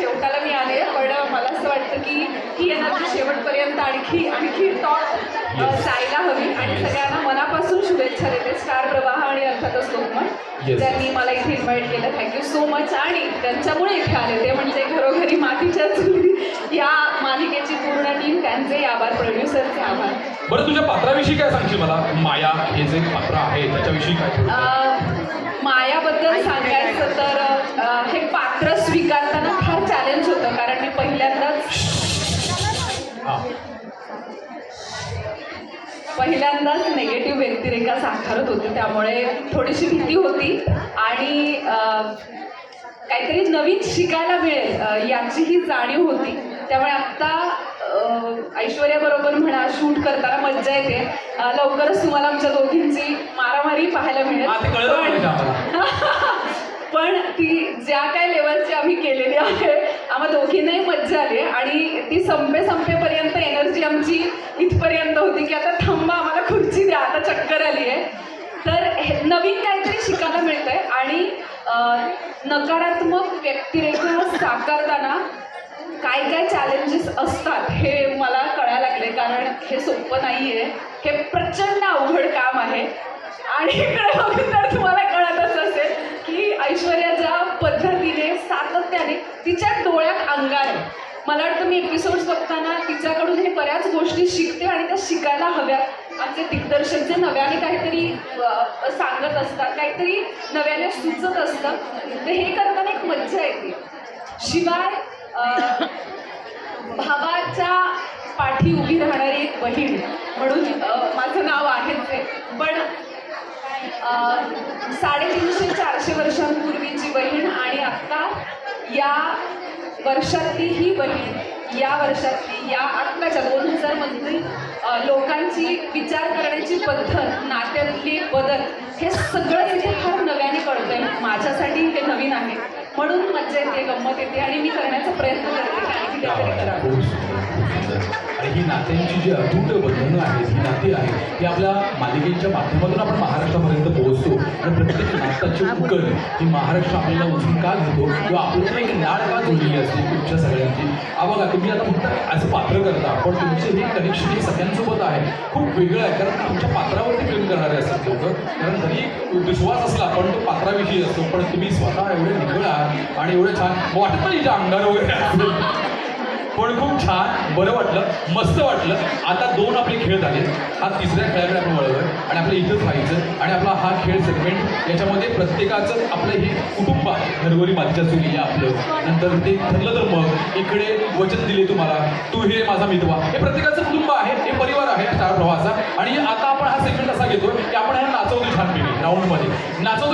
शेवटाला मी आले, पण मला असं वाटतं की ही एनर्जी शेवटपर्यंत आणखी टॉप जायला हवी आणि सगळ्यांना मनापासून शुभेच्छा देते. स्टार प्रवाह आणि अर्थातच लोकमत ज्यांनी मला इथे इन्व्हाइट केलं, थँक्यू सो मच. आणि त्यांच्यामुळे इथे आले ते म्हणजे घरोघरी मातीच्या चुली या मालिकेची पूर्ण टीम, त्यांचे आभार, प्रोड्युसरचे आभार. बरं, तुझ्या पात्राविषयी काय सांगशील मला? माया हे जे पात्र आहे त्याच्याविषयी काय? मायाबद्दल सांगायचं तर हे पात्र स्वीकारताना फार चॅलेंज होतं, कारण मी पहिल्यांदाच नेगेटिव्ह व्यक्तिरेखा साकारत होती, त्यामुळे थोडीशी भीती होती आणि काहीतरी नवीन शिकायला मिळेल याचीही जाणीव होती. त्यामुळे आत्ता ऐश्वर्याबरोबर म्हणा शूट करताना मज्जा येते. लवकरच तुम्हाला आमच्या दोघींची मारामारी पाहायला मिळेल. पण ती ज्या काही लेवलची आम्ही केलेली आहे, आम्हा दोघींनाही मज्जा आली आणि ती संपेपर्यंत एनर्जी आमची इथपर्यंत होती की आता थांबा, आम्हाला खुर्ची द्या, आता चक्कर आली आहे. तर हे नवीन काहीतरी शिकायला मिळतंय आणि नकारात्मक व्यक्तिरेखा साकारताना काय काय चॅलेंजेस असतात हे मला कळायला लागले, कारण हे सोपं नाही आहे, हे प्रचंड अवघड काम आहे. आणि इकडे बघून तर तुम्हाला कळतच असेल की ऐश्वर्या ज्या पद्धतीने सातत्याने तिच्या डोळ्यात अंगार आहे. मला वाटतं मी एपिसोड्स बघताना तिच्याकडून हे बऱ्याच गोष्टी शिकते आणि त्या शिकायला हव्यात. आमचे दिग्दर्शक जे नव्याने काहीतरी सांगत असतात, काहीतरी नव्याने सुचत असतं, तर हे करताना एक मज्जा येते. शिवाय भावाच्या पाठी उभी राहणारी एक बहीण म्हणून माझं नाव आहेच आहे, पण 350-400 वर्षांपूर्वीची बहीण आणि आत्ता या वर्षातली ही बहीण, या वर्षातली, या आत्ताच्या 2000 मध्ये लोकांची विचार करण्याची पद्धत, नात्यातले बदल, हे सगळं इथे फार नव्याने कळतंय. माझ्यासाठी हे नवीन आहे, म्हणून मज्जा येते, गंमत येते आणि मी करण्याचा प्रयत्न करते की आणखी काहीतरी करावं. आणि ही नात्यांची जी अतूट बंधनं आहेत, ही नाती आहेत, ती आपल्या मालिकेच्या माध्यमातून आपण महाराष्ट्रापर्यंत पोहोचतो आणि प्रत्येक नात्याची उकल ही महाराष्ट्र आपल्याला उचलून का घेतो किंवा आपल्याला एक नाळ का जोडलेली असते तुमच्या सगळ्यांची. बघा, तुम्ही आता फक्त असं पात्र करता, पण तुमचे हे कनेक्शन हे सगळ्यांसोबत आहे, खूप वेगळं आहे. कारण तुमच्या पात्रावरती प्रेम करणारे असतात लोक, कारण जरी विश्वास असला पण तो पात्राविषयी असतो. पण तुम्ही स्वतः एवढे निघळ आहात आणि एवढे छान वाटत नाही इथे अंगार वगैरे असते, पण खूप छान, बरं वाटलं, मस्त वाटलं. आता 2 आपले खेळ झाले, हा तिसऱ्या खेळाकडे आपण वळलोय आणि आपलं इथंच राहायचं आणि आपला हा खेळ सेगमेंट याच्यामध्ये प्रत्येकाचं आपलं हे कुटुंब आहे, घरवरी मातीच्या चुली आपलं. नंतर ते ठरलं तर मग इकडे वचन दिले तुम्हाला, तू हे माझा मितवा, हे प्रत्येकाचं कुटुंब आहे, हे परिवार आहे स्टार प्रवाहाचा. आणि आता आपण हा सेगमेंट असा घेतोय की आपण ह्या नाचवतो छानपैकी राऊंडमध्ये नाचवतो.